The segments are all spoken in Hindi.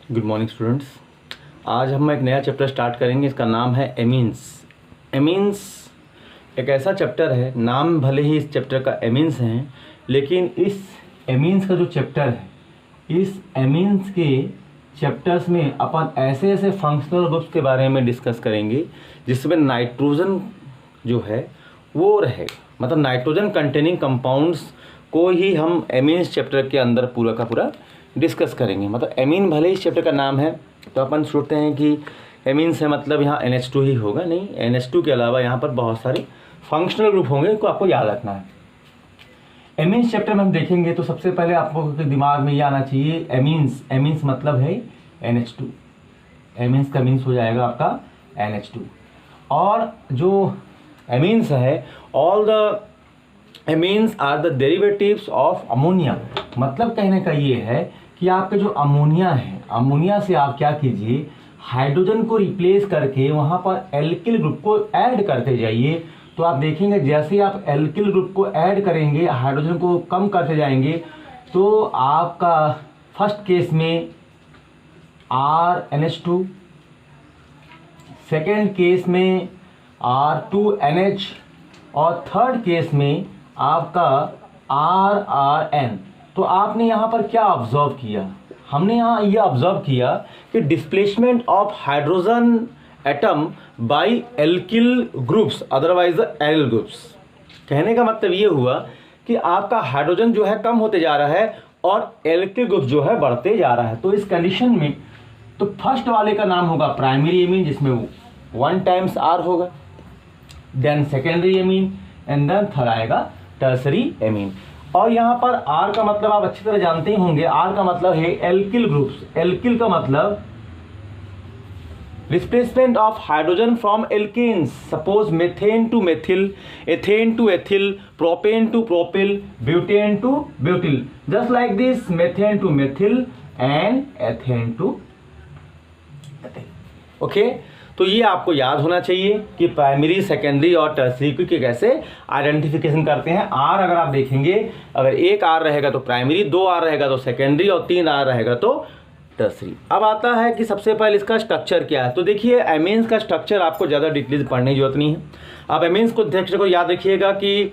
Good morning students. आज हम एक नया चैप्टर स्टार्ट करेंगे। इसका नाम है एमीन्स। एमीन्स एक ऐसा चैप्टर है, नाम भले ही इस चैप्टर का एमीन्स हैं, लेकिन इस एमीन्स का जो चैप्टर है, इस एमीन्स के चैप्टर्स में अपन ऐसे ऐसे फंक्शनल ग्रुप्स के बारे में डिस्कस करेंगे जिसमें नाइट्रोजन जो है वो रहेगा। मतलब नाइट्रोजन कंटेनिंग कंपाउंड्स को ही हम एमीन्स चैप्टर के अंदर पूरा का पूरा डिस्कस करेंगे। मतलब एमीन भले इस चैप्टर का नाम है तो अपन सोचते हैं कि एमीन्स है मतलब यहाँ NH2 ही होगा। नहीं, NH2 के अलावा यहाँ पर बहुत सारे फंक्शनल ग्रुप होंगे, इनको आपको याद रखना है। एमीन्स चैप्टर में हम देखेंगे तो सबसे पहले आपको दिमाग में ये आना चाहिए एमीन्स। एमीन्स मतलब है NH2। एमीन्स का मीन्स हो जाएगा आपका NH2। और जो एमीन्स है, all the amines are the derivatives of ammonia. मतलब कहने का ये है कि आपका जो अमोनिया है, अमोनिया से आप क्या कीजिए, हाइड्रोजन को रिप्लेस करके वहाँ पर एल्किल ग्रुप को ऐड करते जाइए। तो आप देखेंगे जैसे ही आप एल्किल ग्रुप को ऐड करेंगे, हाइड्रोजन को कम करते जाएंगे, तो आपका फर्स्ट केस में RNH2, सेकेंड केस में R2NH और थर्ड केस में आपका RRN। तो आपने यहाँ पर क्या ऑब्जर्व किया? हमने यहाँ ये ऑब्जर्व किया कि displacement of hydrogen atom by alkyl groups, otherwise aryl groups. कहने का मतलब ये हुआ कि आपका हाइड्रोजन जो है कम होते जा रहा है और एल्किल ग्रुप जो है बढ़ते जा रहा है। तो इस कंडीशन में तो फर्स्ट वाले का नाम होगा प्राइमरी एमीन, जिसमें 1 टाइम्स R होगा, then secondary amine and then third आएगा टर्सरी एमीन। और यहाँ पर R का मतलब आप अच्छी तरह जानते ही होंगे। R का मतलब है एल्किल ग्रुप्स। एल्किल का मतलब replacement of hydrogen from alkanes. Suppose methane to methyl, ethane to ethyl, propane to propyl, butane to butyl. Just like this, methane to methyl and ethane to ethyl. Okay, तो ये आपको याद होना चाहिए कि प्राइमरी, सेकेंडरी और टर्सरी की कैसे आइडेंटिफिकेशन करते हैं। R अगर आप देखेंगे, अगर एक R रहेगा तो प्राइमरी, 2 R रहेगा तो सेकेंडरी और 3 R रहेगा तो टर्सरी। अब आता है कि सबसे पहले इसका स्ट्रक्चर क्या है। तो देखिए एमीन्स का स्ट्रक्चर आपको ज़्यादा डिटेल पढ़ने की जरूरत नहीं है। आप एमीन्स को स्ट्रक्चर को याद रखिएगा कि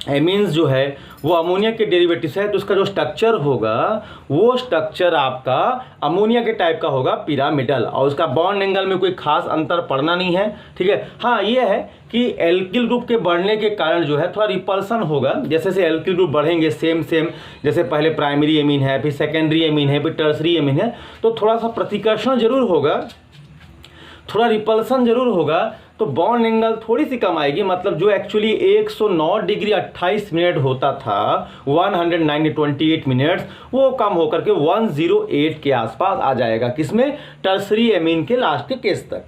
एमीन्स जो है वो अमोनिया के डेरिवेटिव्स है, तो उसका जो स्ट्रक्चर होगा वो स्ट्रक्चर आपका अमोनिया के टाइप का होगा, पिरामिडल। और उसका बॉन्ड एंगल में कोई खास अंतर पड़ना नहीं है, ठीक है। हाँ, ये है कि एल्किल ग्रुप के बढ़ने के कारण जो है थोड़ा रिपल्सन होगा। जैसे से एल्किल ग्रुप बढ़ेंगे सेम जैसे पहले प्राइमरी एमीन है, फिर सेकेंडरी एमीन है, फिर टर्सरी एमीन है, तो थोड़ा सा प्रतिकर्षण जरूर होगा, थोड़ा रिपल्सन जरूर होगा। तो बॉन्ड एंगल थोड़ी सी कम आएगी। मतलब जो एक्चुअली 109 डिग्री 28 मिनट होता था, 128 मिनट्स, वो कम होकर के 108 के आसपास आ जाएगा। किसमें? टर्सरी एमीन के लास्ट के केस तक,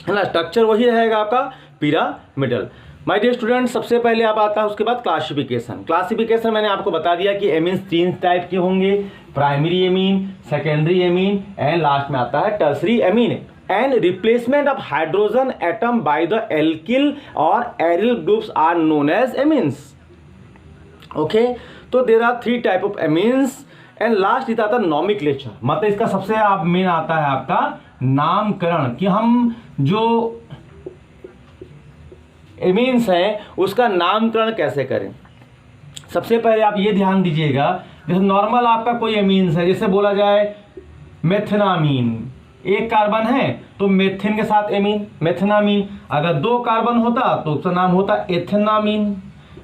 है ना। स्ट्रक्चर वही रहेगा आपका, पिरामिडल। माय डियर स्टूडेंट, सबसे पहले आप आता है उसके बाद क्लासिफिकेशन। क्लासिफिकेशन मैंने आपको बता दिया कि एमीन्स 3 टाइप के होंगे, primary amine, secondary amine and last में आता है tertiary amine. And replacement of hydrogen atom by the alkyl or aryl groups are known as amines. Okay, तो there are 3 type of amines and last इतना आता है nomenclature। मतलब इसका सबसे आप मेन आता है आपका नामकरण, कि हम जो amines हैं उसका नामकरण कैसे करें। सबसे पहले आप ये ध्यान दीजिएगा, जैसे नॉर्मल आपका कोई एमीन्स है, जैसे बोला जाए मेथनामीन, 1 कार्बन है तो मेथिन के साथ एमीन मेथनामीन। अगर 2 कार्बन होता तो उसका नाम होता एथेनामीन,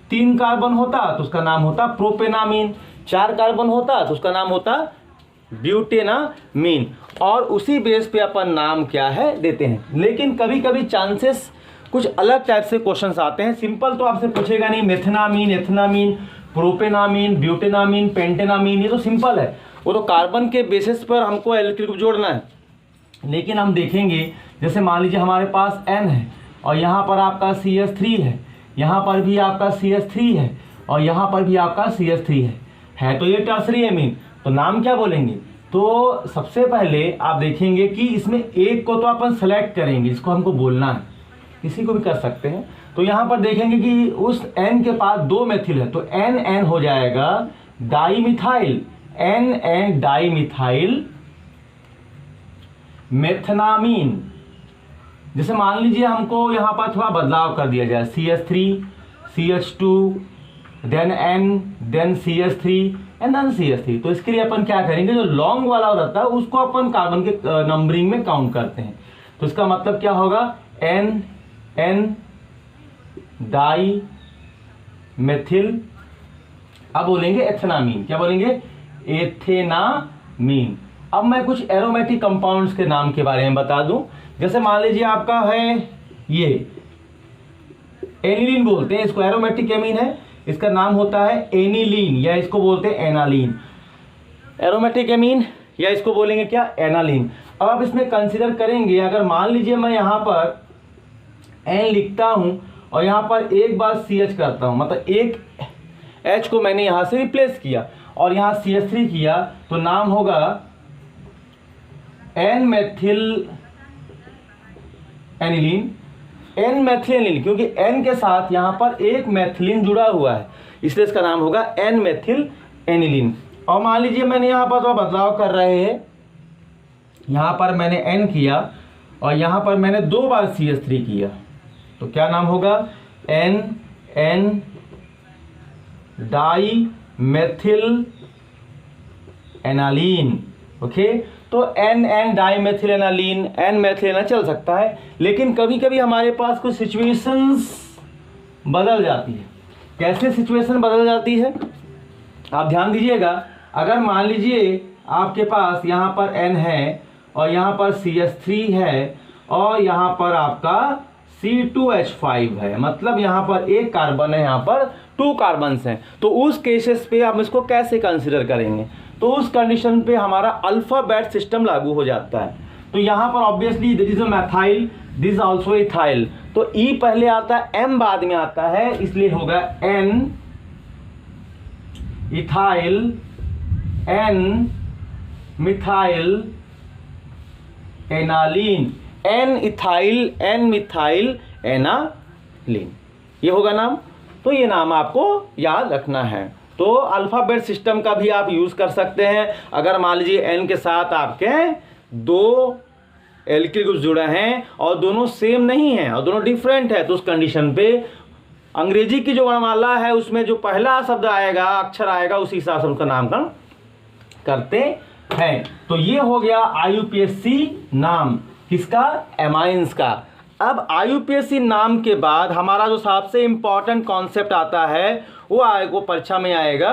3 कार्बन होता तो उसका नाम होता प्रोपेनामीन, 4 कार्बन होता तो उसका नाम होता ब्यूटेनामीन। और उसी बेस पे अपन नाम क्या है देते हैं। लेकिन कभी कभी चांसेस कुछ अलग टाइप से क्वेश्चंस आते हैं। सिंपल तो आपसे पूछेगा नहीं मेथनामीन, एथेनामीन, प्रोपेनामीन, ब्यूटेनामीन, पेंटेनामीन, ये तो सिंपल है, वो तो कार्बन के बेसिस पर हमको एल्किल ग्रुप जोड़ना है। लेकिन हम देखेंगे जैसे मान लीजिए हमारे पास N है और यहाँ पर आपका CH3 है, यहाँ पर भी आपका CH3 है और यहाँ पर भी आपका CH3 है तो ये टर्सरी एमीन। तो नाम क्या बोलेंगे? तो सबसे पहले आप देखेंगे कि इसमें एक को तो अपन सेलेक्ट करेंगे, इसको हमको बोलना है, किसी को भी कर सकते हैं। तो यहाँ पर देखेंगे कि उस N के पास 2 मेथिल है तो NN हो जाएगा dimethyl, NN dimethyl methanamine. जैसे मान लीजिए हमको यहाँ पर थोड़ा बदलाव कर दिया जाए, CH3 CH2 then N then CH3 and then CH3, तो इसके लिए अपन क्या करेंगे, जो लॉन्ग वाला रहता है उसको अपन कार्बन के नंबरिंग में काउंट करते हैं। तो इसका मतलब क्या होगा, N डाई मेथिल, अब बोलेंगे एथेनामीन। क्या बोलेंगे, एथेनामीन। अब मैं कुछ एरोमेटिक कंपाउंड्स के नाम के बारे में बता दूं। जैसे मान लीजिए आपका है ये एनिलीन बोलते हैं इसको, एरोमेटिक एमीन है, इसका नाम होता है एनिलीन या इसको बोलते हैं एनालीन, एरोमेटिक एमीन या इसको बोलेंगे क्या, एनालीन। अब आप इसमें कंसीडर करेंगे, अगर मान लीजिए मैं यहाँ पर N लिखता हूँ और यहाँ पर एक बार CH करता हूँ, मतलब एक H को मैंने यहाँ से रिप्लेस किया और यहाँ CH3 किया, तो नाम होगा N methyl aniline, N methyl aniline, क्योंकि N के साथ यहाँ पर एक मेथिलीन जुड़ा हुआ है, इसलिए इसका नाम होगा N मेथिल एनिलीन। और मान लीजिए मैंने यहाँ पर थोड़ा बदलाव कर रहे हैं, यहाँ पर मैंने N किया और यहाँ पर मैंने 2 बार CH3 किया, तो क्या नाम होगा, N dimethyl aniline. Okay, तो N dimethyl aniline, N methyl aniline चल सकता है, लेकिन कभी कभी हमारे पास कुछ सिचुएशंस बदल जाती है। कैसे सिचुएशन बदल जाती है, आप ध्यान दीजिएगा। अगर मान लीजिए आपके पास यहाँ पर N है और यहाँ पर CH3 है और यहाँ पर आपका C2H5 है, मतलब यहाँ पर एक कार्बन है, यहाँ पर 2 कार्बन्स हैं, तो उस केसेस पे हम इसको कैसे कंसिडर करेंगे, तो उस कंडीशन पे हमारा अल्फाबेट सिस्टम लागू हो जाता है। तो यहाँ पर obviously this is a methyl, this also ethyl, तो E पहले आता है, M बाद में आता है, इसलिए होगा N ethyl N methyl aniline, N ethyl N methyl aniline, ये होगा नाम। तो ये नाम आपको याद रखना है। तो अल्फाबेट सिस्टम का भी आप यूज़ कर सकते हैं। अगर मान लीजिए N के साथ आपके 2 एल्किल ग्रुप जुड़े हैं और दोनों सेम नहीं हैं और दोनों डिफरेंट है, तो उस कंडीशन पे अंग्रेजी की जो वर्णमाला है उसमें जो पहला शब्द आएगा, अक्षर आएगा, उसी हिसाब से उसका नामकरण करते हैं। तो ये हो गया IUPAC नाम किसका, एमाइंस का। अब IUPAC नाम के बाद हमारा जो सबसे इंपॉर्टेंट कॉन्सेप्ट आता है वो परीक्षा में आएगा,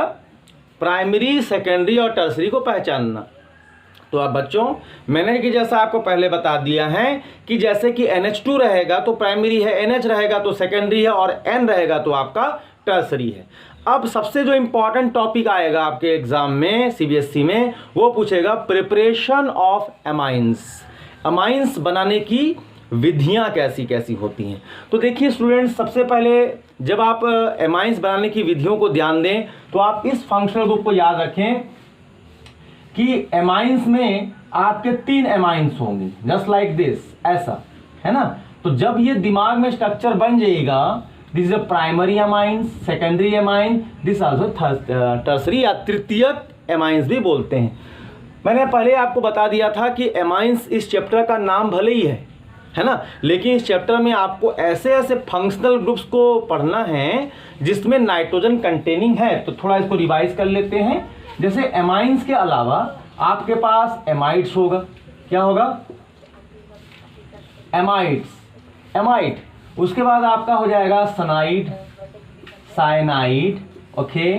प्राइमरी सेकेंडरी और टर्सरी को पहचानना। तो अब बच्चों मैंने कि जैसा आपको पहले बता दिया है कि जैसे कि NH2 रहेगा तो प्राइमरी है, NH रहेगा तो सेकेंडरी है और N रहेगा तो आपका टर्सरी है। अब सबसे जो इंपॉर्टेंट टॉपिक आएगा आपके एग्जाम में CBSE में, वो पूछेगा प्रिपरेशन ऑफ एमाइंस, अमाइंस बनाने की विधियां कैसी कैसी होती हैं। तो देखिए स्टूडेंट्स, सबसे पहले जब आप एमाइंस बनाने की विधियों को ध्यान दें तो आप इस फंक्शनल ग्रुप को याद रखें कि एमाइंस में आपके 3 एमाइंस होंगे, जस्ट लाइक दिस, ऐसा है ना। तो जब ये दिमाग में स्ट्रक्चर बन जाएगा, this is a primary amines, secondary amine, this also tertiary या तृतीयक एमाइंस भी बोलते हैं। मैंने पहले आपको बता दिया था कि एमाइंस इस चैप्टर का नाम भले ही है ना, लेकिन इस चैप्टर में आपको ऐसे ऐसे फंक्शनल ग्रुप्स को पढ़ना है जिसमें नाइट्रोजन कंटेनिंग है। तो थोड़ा इसको रिवाइज कर लेते हैं। जैसे एमाइंस के अलावा आपके पास एमाइड्स होगा, क्या होगा, एमाइड, उसके बाद आपका हो जाएगा सनाइड, साइनाइड, ओके,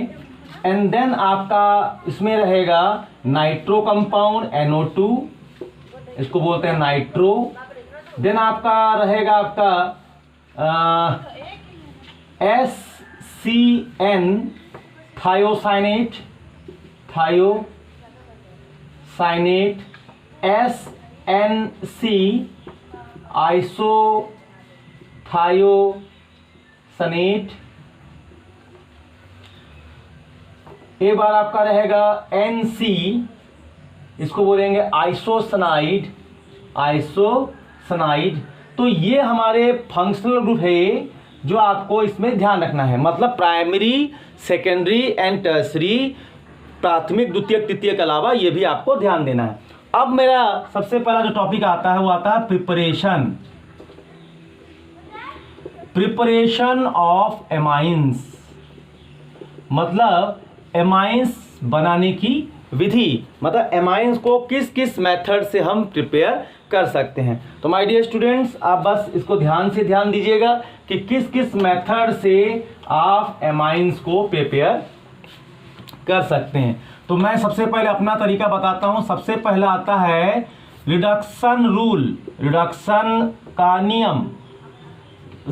एंड देन आपका इसमें रहेगा नाइट्रो कंपाउंड NO2, इसको बोलते हैं नाइट्रो। देन आपका रहेगा आपका SCN थायोसाइनेट, SNC आइसोथायोसनेट। एक बार आपका रहेगा NC, इसको बोलेंगे आइसोसनाइड। तो ये हमारे फंक्शनल ग्रुप है जो आपको इसमें ध्यान रखना है, मतलब प्राइमरी, सेकेंडरी एंड टर्सरी, प्राथमिक, द्वितीयक, तृतीयक के अलावा ये भी आपको ध्यान देना है। अब मेरा सबसे पहला जो टॉपिक आता है वो आता है प्रिपरेशन ऑफ एमाइंस, मतलब एमाइंस बनाने की विधि, मतलब एमाइंस को किस किस मेथड से हम प्रिपेयर कर सकते हैं। तो माय डियर स्टूडेंट्स, आप बस इसको ध्यान दीजिएगा कि किस किस मेथड से आप एमाइंस को प्रिपेयर कर सकते हैं। तो मैं सबसे पहले अपना तरीका बताता हूं। सबसे पहला आता है रिडक्शन रूल, रिडक्शन का नियम।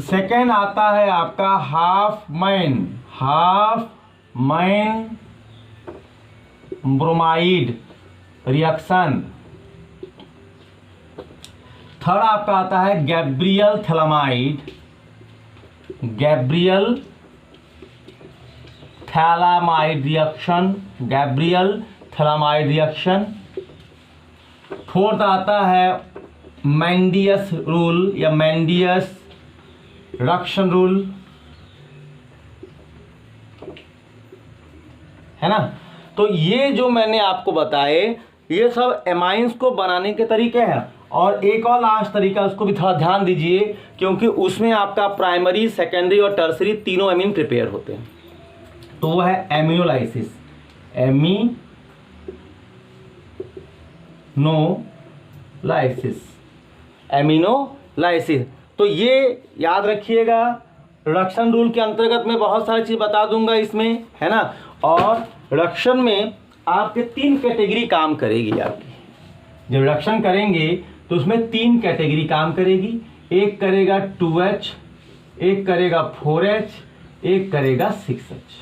सेकेंड आता है आपका half man bromide reaction. Third आपका आता है गैब्रियल थैलामाइड रिएक्शन। फोर्थ आता है मेंडियस रूल या मेंडियस रिडक्शन रूल, है ना। तो ये जो मैंने आपको बताए ये सब एमाइंस को बनाने के तरीके हैं। और एक और लास्ट तरीका, उसको भी थोड़ा ध्यान दीजिए क्योंकि उसमें आपका प्राइमरी, सेकेंडरी और टर्सरी तीनों एमीन प्रिपेयर होते हैं। तो वो है एमिनोलाइसिस, एमिनोलाइसिस। तो ये याद रखिएगा, रिडक्शन रूल के अंतर्गत मैं बहुत सारी चीज़ बता दूंगा इसमें, है ना। और रिडक्शन में आपके 3 कैटेगरी काम करेगी। आपकी जब रिडक्शन करेंगे तो उसमें 3 कैटेगरी काम करेगी। एक करेगा 2H, एक करेगा 4H, एक करेगा 6H।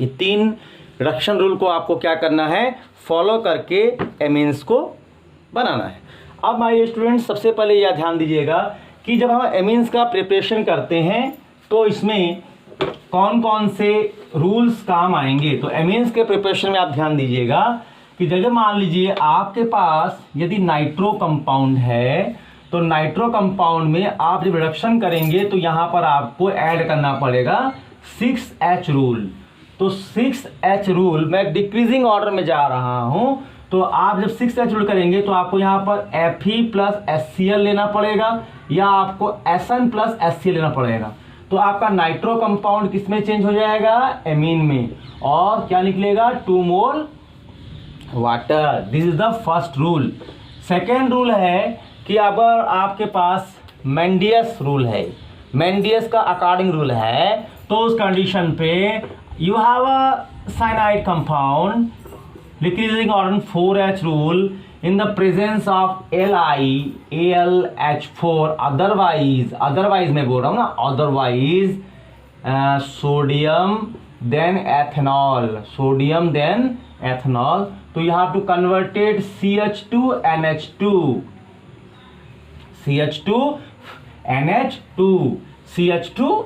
ये 3 रिडक्शन रूल को आपको क्या करना है, फॉलो करके एमीन्स को बनाना है। अब माय स्टूडेंट्स, सबसे पहले यह ध्यान दीजिएगा कि जब हम एमीन्स का प्रिपरेशन करते हैं तो इसमें कौन कौन से रूल्स काम आएंगे। तो एमीन्स के प्रिपरेशन में आप ध्यान दीजिएगा कि जैसे मान लीजिए आपके पास यदि नाइट्रो कंपाउंड है तो नाइट्रो कंपाउंड में आप जब रिडक्शन करेंगे तो यहाँ पर आपको ऐड करना पड़ेगा 6H रूल। तो 6H रूल, मैं डिक्रीजिंग ऑर्डर में जा रहा हूँ। तो आप जब 6H रूल करेंगे तो आपको यहाँ पर Fe प्लस HCl लेना पड़ेगा या आपको Sn प्लस HCl लेना पड़ेगा। तो आपका नाइट्रो कंपाउंड किस में चेंज हो जाएगा, एमीन में, और क्या निकलेगा 2 मोल water. This is the first rule. Second rule है कि अगर आपके पास मेंडियस रूल है, मेंडियस का अकॉर्डिंग रूल है, तो उस कंडीशन पे you have a cyanide compound decreasing order 4H rule in the presence of AlH4, otherwise मैं बोल रहा हूँ ना, otherwise sodium then ethanol, तो you have to convert it CH2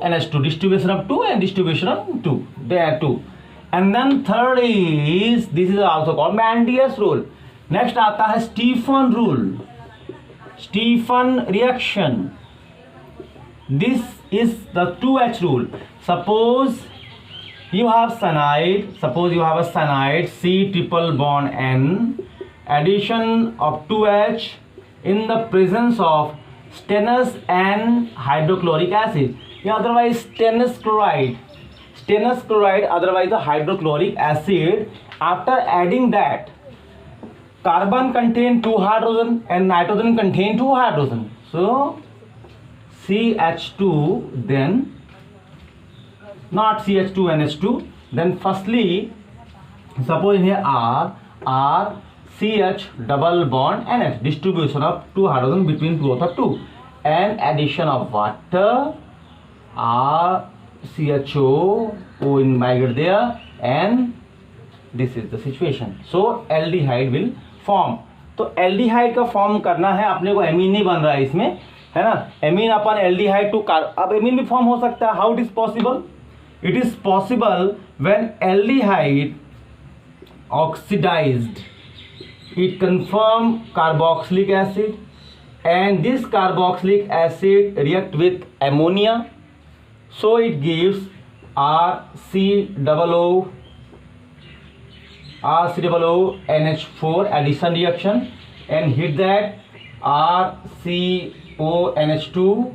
NH2 distribution of 2 and distribution of 2, there 2. And then third is, this is also called Mendius rule. Next आता है Stephen rule, Stephen reaction. This is the 2H rule. Suppose you have cyanide C triple bond N, addition of 2H in the presence of stannous and hydrochloric acid, या otherwise stannous chloride, otherwise the hydrochloric acid. After adding that, carbon contain 2 hydrogen and nitrogen contain 2 hydrogen. So CH2, then not CH2 NH2. Then firstly, suppose here R CH double bond NH, distribution of 2 hydrogen between both of 2, and addition of water, R CHO O migrate there, and this is the situation. So aldehyde will form. तो एल्डिहाइड का फॉर्म करना है अपने को, एमीन नहीं बन रहा है इसमें, है ना। एमीन अपन एल्डिहाइड टू अब एमीन भी फॉर्म हो सकता है। How it is possible? It is possible when aldehyde oxidized, it confirm carboxylic acid, and this carboxylic acid react with ammonia, so it gives RCOO RCOONH4 addition reaction and hit that RCONH2,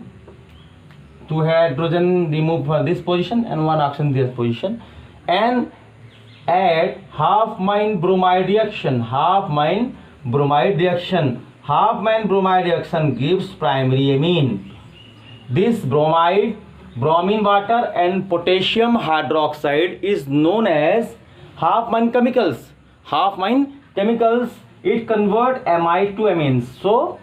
two hydrogen remove from this position and one oxygen this position, and add half-mine bromide reaction. Half-mine bromide reaction gives primary amine. This bromine water and potassium hydroxide is known as half-mine chemicals. It convert amide to amines. So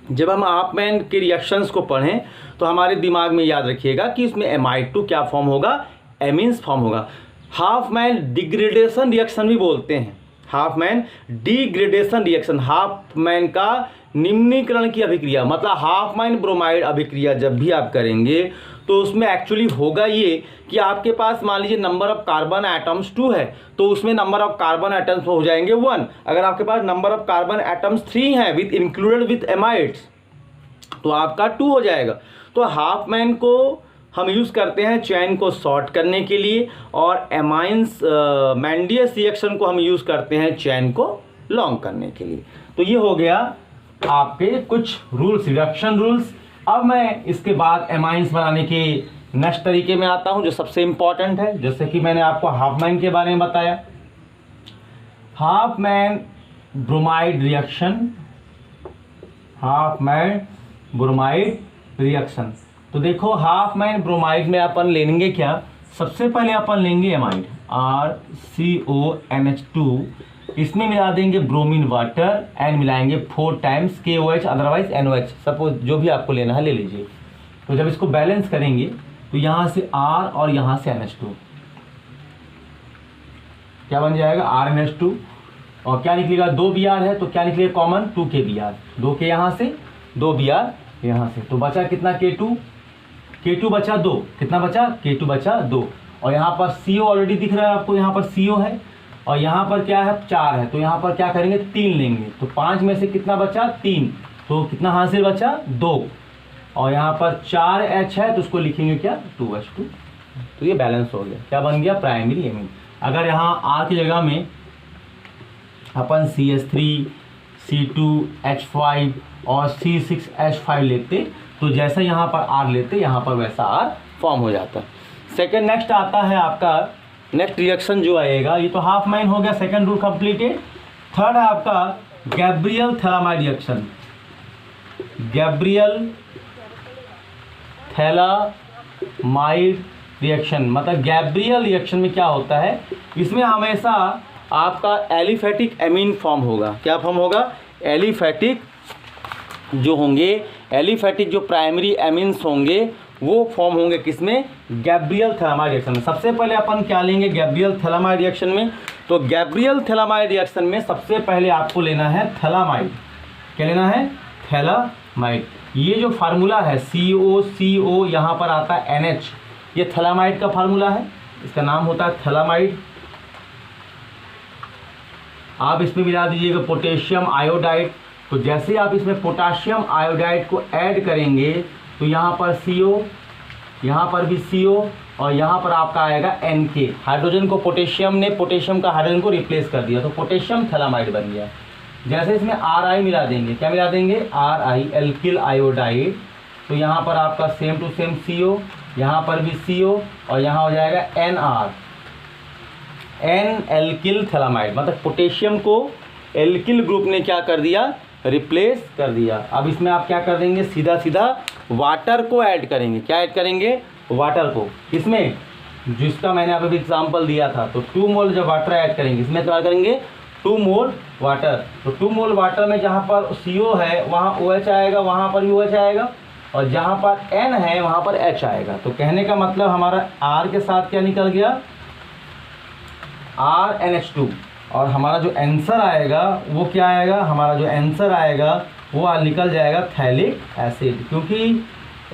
जब हम हाफमैन के रिएक्शंस को पढ़ें तो हमारे दिमाग में याद रखिएगा कि इसमें एमाइड टू क्या फॉर्म होगा, एमीन्स फॉर्म होगा। हाफमैन डिग्रेडेशन रिएक्शन भी बोलते हैं, हाफमैन डिग्रेडेशन रिएक्शन, हाफमैन का निम्नीकरण की अभिक्रिया, मतलब हाफमैन ब्रोमाइड अभिक्रिया जब भी आप करेंगे तो उसमें एक्चुअली होगा ये कि आपके पास मान लीजिए नंबर ऑफ कार्बन एटम्स 2 है तो उसमें नंबर ऑफ कार्बन एटम्स हो जाएंगे 1। अगर आपके पास नंबर ऑफ कार्बन एटम्स 3 है विथ इंक्लूडेड विथ एमाइड्स तो आपका 2 हो जाएगा। तो हाफमैन को हम यूज़ करते हैं चैन को शॉर्ट करने के लिए और एमाइंस मैंडियस रिएक्शन को हम यूज़ करते हैं चैन को लॉन्ग करने के लिए। तो ये हो गया आपके कुछ रूल्स, रिडक्शन रूल्स। अब मैं इसके बाद एमाइंस बनाने के नेक्स्ट तरीके में आता हूं जो सबसे इंपॉर्टेंट है, जैसे कि मैंने आपको हाफमैन के बारे में बताया। Hopman bromide reaction. तो देखो हाफमैन ब्रोमाइड में अपन लेंगे क्या, सबसे पहले अपन लेंगे एमाइड RCONH2, इसमें मिला देंगे ब्रोमीन वाटर एंड मिलाएंगे 4 times KOH otherwise NOH, suppose जो भी आपको लेना है ले लीजिए। तो जब इसको बैलेंस करेंगे तो यहाँ से R और यहाँ से NH2 क्या बन जाएगा RNH2 और क्या निकलेगा 2 Br है तो क्या निकलेगा कॉमन 2 के Br, 2 के यहाँ से 2 Br यहाँ से, तो बचा कितना K2 बचा 2, कितना बचा K2 बचा 2 और यहाँ पर CO ऑलरेडी दिख रहा है आपको, यहाँ पर CO है और यहाँ पर क्या है 4 है तो यहाँ पर क्या करेंगे 3 लेंगे, तो 5 में से कितना बचा 3, तो कितना हासिल बचा 2 और यहाँ पर 4H है तो उसको लिखेंगे क्या 2H2। तो ये बैलेंस हो गया, क्या बन गया प्राइमरी एमीन। अगर यहाँ R की जगह में अपन CH3 C2H5 और C6H5 लेते तो जैसा यहाँ पर R लेते यहाँ पर वैसा R फॉर्म हो जाता। सेकेंड नेक्स्ट आता है आपका नेक्स्ट रिएक्शन जो आएगा, ये तो हाफमैन हो गया, सेकंड रूल कंप्लीटेड। थर्ड है आपका Gabriel phthalimide reaction. Gabriel phthalimide reaction मतलब गैब्रियल रिएक्शन में क्या होता है, इसमें हमेशा आपका एलिफेटिक एमीन फॉर्म होगा। क्या फॉर्म होगा, एलिफेटिक जो होंगे, एलिफेटिक जो प्राइमरी एमीन्स होंगे वो फॉर्म होंगे किसमें, गैब्रियल थैलामाइड रिएक्शन में। सबसे पहले अपन क्या लेंगे गैब्रियल थैलामाइड रिएक्शन में, तो गैब्रियल थैलामाइड रिएक्शन में सबसे पहले आपको लेना है थैलामाइड। क्या लेना है, थैलामाइड। ये जो फार्मूला है CO यहाँ पर आता है NH, ये थैलामाइड का फार्मूला है, इसका नाम होता है थैलामाइड। आप इसमें मिला दीजिएगा पोटेशियम आयोडाइड, तो जैसे आप इसमें पोटेशियम आयोडाइड को ऐड करेंगे तो यहाँ पर CO, यहाँ पर भी CO और यहाँ पर आपका आएगा NK। हाइड्रोजन को पोटेशियम ने पोटेशियम का हाइड्रोजन को रिप्लेस कर दिया तो पोटेशियम थैलामाइड बन गया। जैसे इसमें RI मिला देंगे, क्या मिला देंगे RI एल्किल आयोडाइड, तो यहाँ पर आपका सेम टू सेम CO, यहाँ पर भी CO और यहाँ हो जाएगा NR, N एल्किल थैलामाइड, मतलब पोटेशियम को एल्किल ग्रुप ने क्या कर दिया, रिप्लेस कर दिया। अब इसमें आप क्या कर देंगे, सीधा सीधा वाटर को ऐड करेंगे। क्या ऐड करेंगे, वाटर को। इसमें जिसका मैंने अभी एग्जांपल दिया था, तो 2 मोल जब वाटर ऐड करेंगे इसमें क्या करेंगे 2 मोल वाटर, तो 2 मोल वाटर में जहाँ पर CO है वहाँ OH आएगा, वहाँ पर भी OH आएगा और जहाँ पर N है वहाँ पर H आएगा। तो कहने का मतलब हमारा R के साथ क्या निकल गया RNH2 और हमारा जो आंसर आएगा वो क्या आएगा, हमारा जो आंसर आएगा वो निकल जाएगा थैलिक एसिड, क्योंकि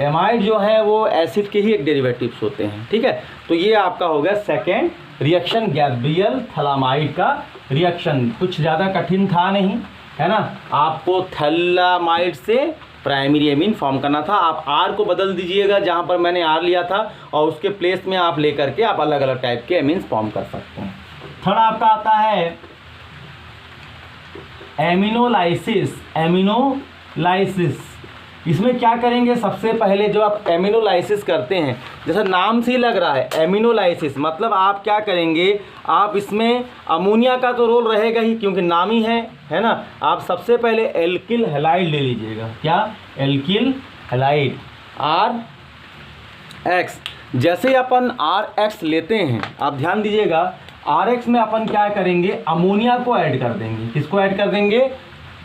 एमाइड जो है वो एसिड के ही एक डेरिवेटिव्स होते हैं। ठीक है, तो ये आपका हो गया सेकेंड रिएक्शन, गैब्रियल थैलामाइड का रिएक्शन। कुछ ज़्यादा कठिन था नहीं, है ना। आपको थैलामाइड से प्राइमरी एमीन फॉर्म करना था। आप R को बदल दीजिएगा, जहाँ पर मैंने R लिया था और उसके प्लेस में आप लेकर के आप अलग अलग टाइप के एमीन्स फॉर्म कर सकते हैं। थर्ड आपका आता है एमिनोलाइसिस। एमिनोलाइसिस इसमें क्या करेंगे, सबसे पहले जो आप एमिनोलाइसिस करते हैं, जैसा नाम से ही लग रहा है एमिनोलाइसिस, मतलब आप क्या करेंगे, आप इसमें अमोनिया का तो रोल रहेगा ही क्योंकि नाम ही है ना। आप सबसे पहले एल्किल हैलाइड ले लीजिएगा। क्या, एल्किल हैलाइड RX। जैसे ही अपन RX लेते हैं, आप ध्यान दीजिएगा, RX में अपन क्या करेंगे, अमोनिया को ऐड कर देंगे। किसको ऐड कर देंगे,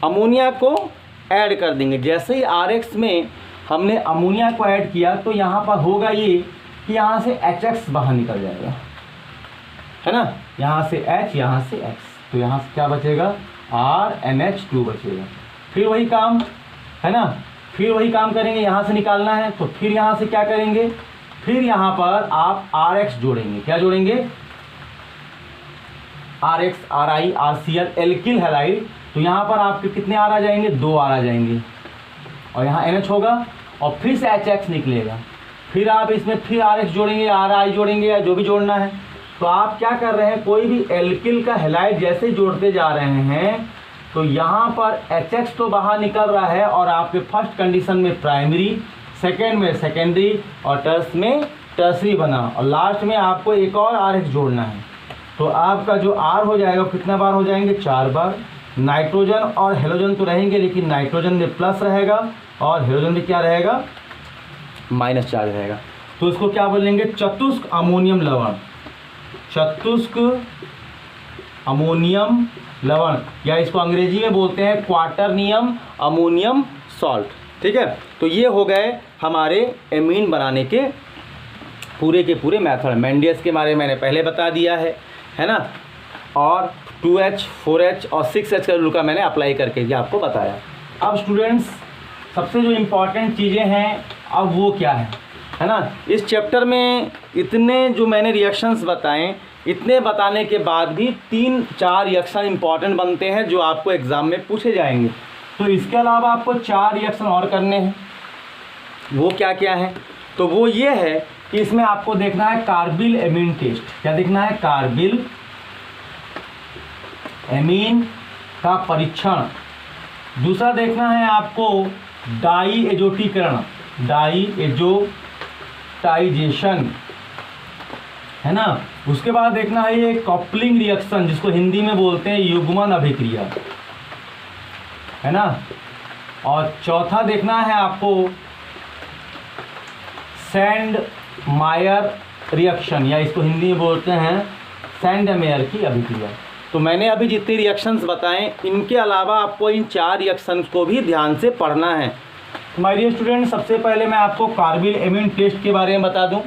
अमोनिया को ऐड कर देंगे। जैसे ही RX में हमने अमोनिया को ऐड किया तो यहाँ पर होगा ये कि यहाँ से HX बाहर निकल जाएगा, है ना, यहाँ से H, यहाँ से X, तो यहाँ से क्या बचेगा, RNH2 बचेगा। फिर वही काम, है ना, फिर वही काम करेंगे, यहाँ से निकालना है तो फिर यहाँ से क्या करेंगे, फिर यहाँ पर आप RX जोड़ेंगे। क्या जोड़ेंगे, RX, RI, RCl, alkyl halide. तो यहाँ पर आपके कितने R आ जाएंगे, 2 R आ जाएंगे, और यहाँ NH होगा और फिर से HX निकलेगा। फिर आप इसमें फिर RX जोड़ेंगे, RI जोड़ेंगे, या जो भी जोड़ना है। तो आप क्या कर रहे हैं, कोई भी एल्किल का हैलाइड जैसे ही जोड़ते जा रहे हैं तो यहाँ पर HX तो बाहर निकल रहा है, और आपके फर्स्ट कंडीशन में प्राइमरी, सेकेंड में सेकेंडरी, और टर्स में टर्सरी बना, और लास्ट में आपको एक और RX जोड़ना है। तो आपका जो R हो जाएगा कितना बार हो जाएंगे, 4 बार। नाइट्रोजन और हेलोजन तो रहेंगे, लेकिन नाइट्रोजन में प्लस रहेगा और हेलोजन में क्या रहेगा, -4 रहेगा। तो इसको क्या बोलेंगे, चतुष्क अमोनियम लवण। चतुष्क अमोनियम लवण, या इसको अंग्रेजी में बोलते हैं क्वाटरनियम अमोनियम सॉल्ट। ठीक है, तो ये हो गए हमारे एमीन बनाने के पूरे मेथड। मेंडियस के बारे में मैंने पहले बता दिया है ना, और 2H, 4H और 6H का रूल का मैंने अप्लाई करके भी आपको बताया। अब स्टूडेंट्स, सबसे जो इम्पॉर्टेंट चीज़ें हैं अब वो क्या है ना, इस चैप्टर में इतने जो मैंने रिएक्शंस बताएं, इतने बताने के बाद भी 3-4 रिएक्शन इंपॉर्टेंट बनते हैं जो आपको एग्ज़ाम में पूछे जाएंगे। तो इसके अलावा आपको 4 रिएक्शन और करने हैं। वो क्या क्या है, तो वो ये है कि इसमें आपको देखना है कार्बिल एमीन टेस्ट। क्या देखना है, कार्बिल एमीन का परीक्षण। दूसरा देखना है आपको डाई एजोटीकरण, डाई एजोटाइजेशन, है ना। उसके बाद देखना है ये कपलिंग रिएक्शन, जिसको हिंदी में बोलते हैं युग्मन अभिक्रिया, है ना। और चौथा देखना है आपको सैंड मायर रिएक्शन, या इसको हिंदी में बोलते हैं सैंड मेयर की अभिक्रिया। तो मैंने अभी जितने रिएक्शंस बताएं, इनके अलावा आपको इन 4 रिएक्शंस को भी ध्यान से पढ़ना है। माय डियर स्टूडेंट, सबसे पहले मैं आपको कार्बिल एमीन टेस्ट के बारे में बता दूं।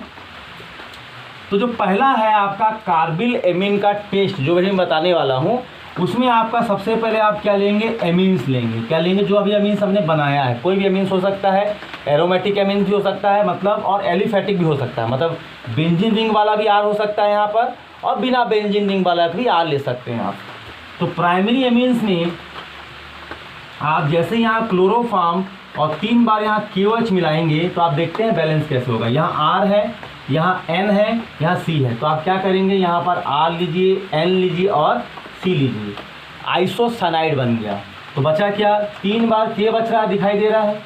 तो जो पहला है आपका कार्बिल एमीन का टेस्ट, जो मैं बताने वाला हूं, उसमें आपका सबसे पहले आप क्या लेंगे, एमीन्स लेंगे। क्या लेंगे, जो अभी एमीन्स हमने बनाया है। कोई भी एमीन्स हो सकता है, एरोमेटिक एमीन्स भी हो सकता है, मतलब, और एलिफेटिक भी हो सकता है, मतलब बेंजीन रिंग वाला भी R हो सकता है यहाँ पर, और बिना बेंजीन रिंग वाला भी R ले सकते हैं आप। तो प्राइमरी एमीन्स में आप जैसे यहाँ क्लोरोफॉर्म और 3 बार यहाँ KOH मिलाएंगे तो आप देखते हैं बैलेंस कैसे होगा। यहाँ R है, यहाँ N है, यहाँ C है। तो आप क्या करेंगे, यहाँ पर R लीजिए, N लीजिए और C लीजिए, आइसोसाइनाइड बन गया। तो बचा क्या, 3 बार K बच रहा है, दिखाई दे रहा है,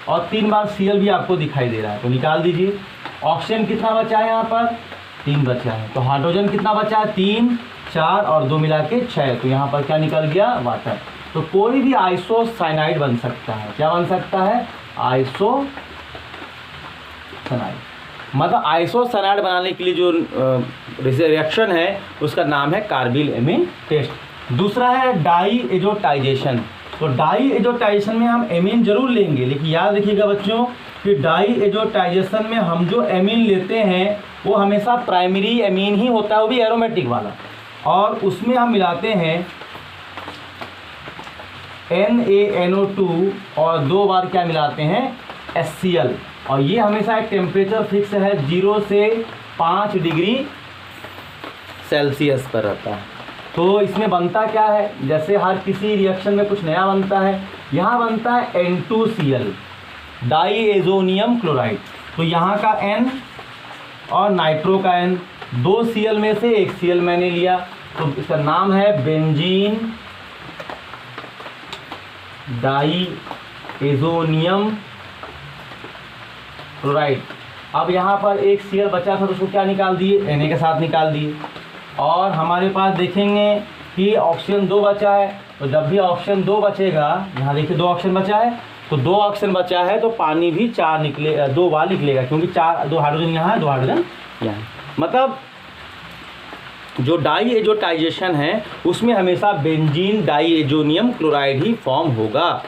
और 3 बार Cl भी आपको दिखाई दे रहा है। तो निकाल दीजिए। ऑक्सीजन कितना बचा है, यहाँ पर 3 बचा है। तो हाइड्रोजन कितना बचा है, 3, 4 और 2 मिला के 6। तो यहाँ पर क्या निकल गया, वाटर। तो कोई भी आइसोसाइनाइड बन सकता है। क्या बन सकता है, आइसोसाइनाइड। मतलब आइसोसाइनाइड बनाने के लिए जो रिएक्शन है उसका नाम है कार्बिल एमीन टेस्ट। दूसरा है डाई एजोटाइजेशन। तो डाई एजोटाइजेशन में हम एमीन जरूर लेंगे, लेकिन याद रखिएगा बच्चों कि डाई एजोटाइजेशन में हम जो एमीन लेते हैं वो हमेशा प्राइमरी एमीन ही होता है, वो भी एरोमेटिक वाला, और उसमें हम मिलाते हैं NaNO2 और 2 बार क्या मिलाते हैं, HCl। और ये हमेशा एक टेम्परेचर फिक्स है, 0 से 5 डिग्री सेल्सियस पर रहता है। तो इसमें बनता क्या है, जैसे हर किसी रिएक्शन में कुछ नया बनता है, यहाँ बनता है N2Cl, डाईएजोनियम क्लोराइड। तो यहाँ का N और नाइट्रो का N, 2 Cl में से 1 Cl मैंने लिया, तो इसका नाम है बेंजीन डाई एजोनियम क्लोराइड। अब यहाँ पर एक Cl बचा था तो उसको क्या निकाल दिए, Na के साथ निकाल दिए। और हमारे पास देखेंगे कि ऑक्सीजन 2 बचा है, तो जब भी ऑक्सीजन 2 बचेगा, यहाँ देखिए 2 ऑक्सीजन बचा है, तो 2 ऑक्सीजन बचा है तो पानी भी 4 निकले, 2 बार निकलेगा, क्योंकि 2 हाइड्रोजन यहाँ है, 2 हाइड्रोजन यहाँ है। मतलब जो डाई एजोटाइजेशन है उसमें हमेशा बेंजीन डाई एजोनियम क्लोराइड ही फॉर्म होगा,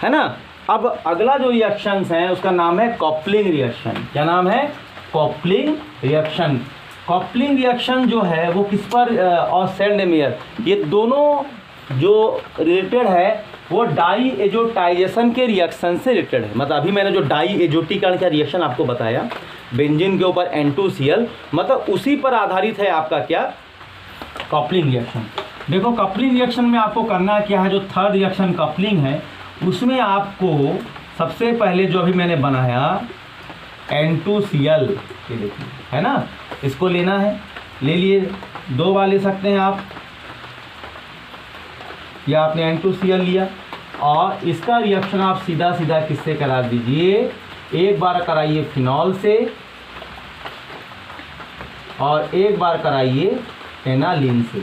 है ना। अब अगला जो रिएक्शंस है उसका नाम है कॉपलिंग रिएक्शन। क्या नाम है? Coupling reaction. कॉपलिंग रिएक्शन जो है वो किस पर और सैंडमेयर, ये दोनों जो रिलेटेड है वो डाई एजोटाइजेशन के रिएक्शन से रिलेटेड है। मतलब अभी मैंने जो डाई एजोटीकरण का रिएक्शन आपको बताया बेंजीन के ऊपर N2Cl, मतलब उसी पर आधारित है आपका क्या, कपलिंग रिएक्शन। देखो कपलिंग रिएक्शन में आपको करना क्या है, जो थर्ड रिएक्शन कपलिंग है उसमें आपको सबसे पहले जो अभी मैंने बनाया N2Cl, ये देखिए है ना, इसको लेना है, ले लिए, 2 बार ले सकते हैं आप, या आपने N2Cl लिया और इसका रिएक्शन आप सीधा सीधा किससे करा दीजिए, एक बार कराइए फिनॉल से और एक बार कराइए एनालिन से।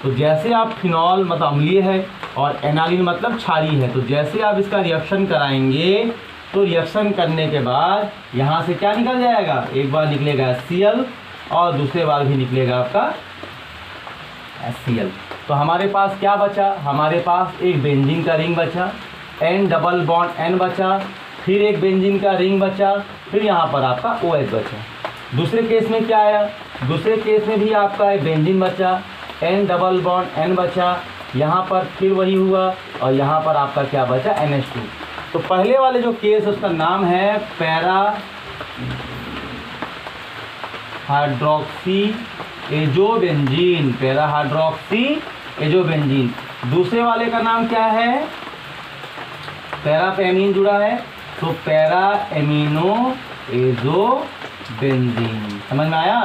तो जैसे आप फिनॉल मतलब अम्लीय है और एनालिन मतलब क्षारीय है, तो जैसे आप इसका रिएक्शन कराएंगे तो रिएक्शन करने के बाद यहाँ से क्या निकल जाएगा, एक बार निकलेगा HCl और दूसरे बार भी निकलेगा आपका HCl। तो हमारे पास क्या बचा, हमारे पास एक बेंजीन का रिंग बचा, N डबल बॉन्ड N बचा, फिर एक बेंजीन का रिंग बचा, फिर यहाँ पर आपका OH बचा। दूसरे केस में क्या आया, दूसरे केस में भी आपका एक बेंजीन बचा, N डबल बॉन्ड N बचा, यहाँ पर फिर वही हुआ और यहाँ पर आपका क्या बचा, NH2। तो पहले वाले जो केस उसका नाम है para hydroxy azobenzene, para hydroxy azobenzene. दूसरे वाले का नाम क्या है, पैरा पे एमीन जुड़ा है तो पैरा एमिनो एजोबेंजीन। समझ में आया,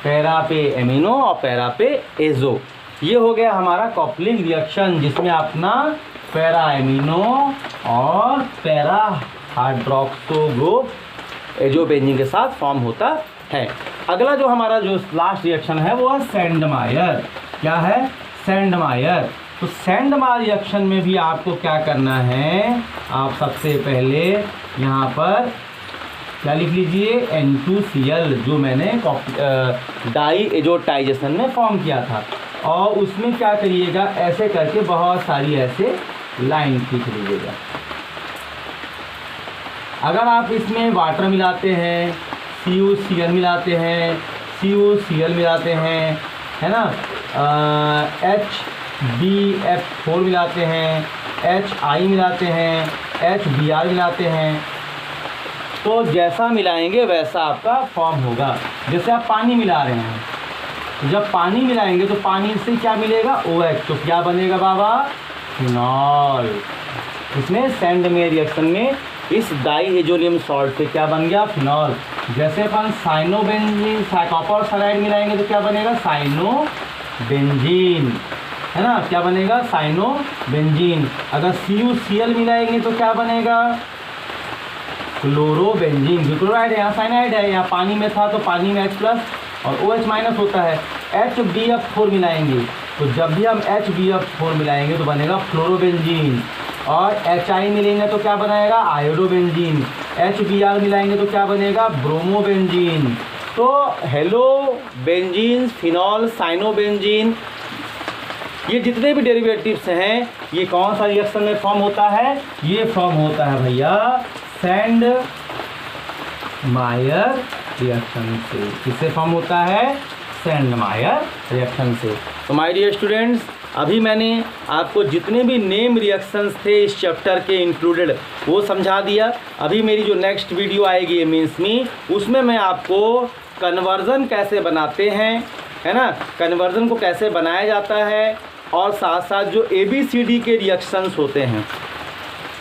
पैरा पे एमिनो और पैरा पे एजो। ये हो गया हमारा कॉपलिंग रिएक्शन जिसमें अपना पैरा एमिनो और पैरा हाइड्रोक्सो ग्रुप एजोबेंजीन के साथ फॉर्म होता है। अगला जो हमारा जो लास्ट रिएक्शन है वो है सैंडमायर। क्या है, सैंडमायर। तो सैंडमायर रिएक्शन में भी आपको क्या करना है, आप सबसे पहले यहाँ पर क्या लिख लीजिए, N2Cl जो मैंने डाई एजोटाइजेशन में फॉर्म किया था, और उसमें क्या करिएगा, ऐसे करके बहुत सारी ऐसे लाइन खींच लीजिएगा। अगर आप इसमें वाटर मिलाते हैं, CuCl मिलाते हैं, CuCl मिलाते हैं, है ना, HbF4 मिलाते हैं, HI मिलाते हैं, HBr मिलाते हैं, तो जैसा मिलाएंगे वैसा आपका फॉर्म होगा। जैसे आप पानी मिला रहे हैं, तो जब पानी मिलाएंगे तो पानी से क्या मिलेगा, OH, तो क्या बनेगा बाबा, फिनॉल। इसमें सैंडमेयर रिएक्शन में इस डाई एजोनियम सॉल्ट से क्या बन गया, फिनॉल। जैसे अपन साइनोबेंजीन कॉपर सल्फाइड मिलाएंगे तो क्या बनेगा, साइनोबेंजीन, है ना, क्या बनेगा, साइनोबेंजीन। अगर CuCl मिलाएंगे तो क्या बनेगा, क्लोरोबेंजीन। क्लोराइड है, यहाँ साइनाइड है, यहाँ पानी में था तो पानी में H+ और OH- होता है। HbF4 मिलाएंगे तो जब भी हम HbF4 मिलाएंगे तो बनेगा फ्लोरोबेंजीन, और HI मिलेंगे तो क्या बनाएगा, आयोडोबेंजीन। HBr मिलाएंगे तो क्या बनेगा, ब्रोमोबेंजीन। तो हेलो बेंजीन, फिनॉल, साइनोबेंजीन, ये जितने भी डेरिवेटिव्स हैं ये कौन सा रिएक्शन में फॉर्म होता है, ये फॉर्म होता है भैया सैंडमायर रिएक्शन से। किससे फॉर्म होता है, सैंडमायर रिएक्शन से। तो माय डियर स्टूडेंट्स, अभी मैंने आपको जितने भी नेम रिएक्शंस थे इस चैप्टर के इंक्लूडेड वो समझा दिया। अभी मेरी जो नेक्स्ट वीडियो आएगी मीन्स मी, उसमें मैं आपको कन्वर्जन कैसे बनाते हैं, है ना, कन्वर्जन को कैसे बनाया जाता है, और साथ साथ जो ABCD के रिएक्शंस होते हैं,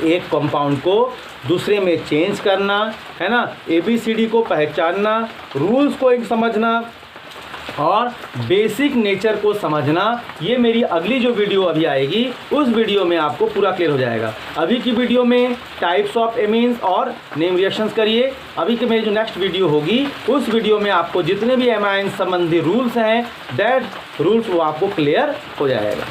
एक कंपाउंड को दूसरे में चेंज करना, है ना, ABCD को पहचानना, रूल्स को एक समझना, और बेसिक नेचर को समझना, ये मेरी अगली जो वीडियो अभी आएगी उस वीडियो में आपको पूरा क्लियर हो जाएगा। अभी की वीडियो में टाइप्स ऑफ एमीन्स और नेम रिएक्शंस करिए। अभी की मेरी जो नेक्स्ट वीडियो होगी उस वीडियो में आपको जितने भी एमाइन संबंधी रूल्स हैं, दैट रूल्स वो आपको क्लियर हो जाएगा।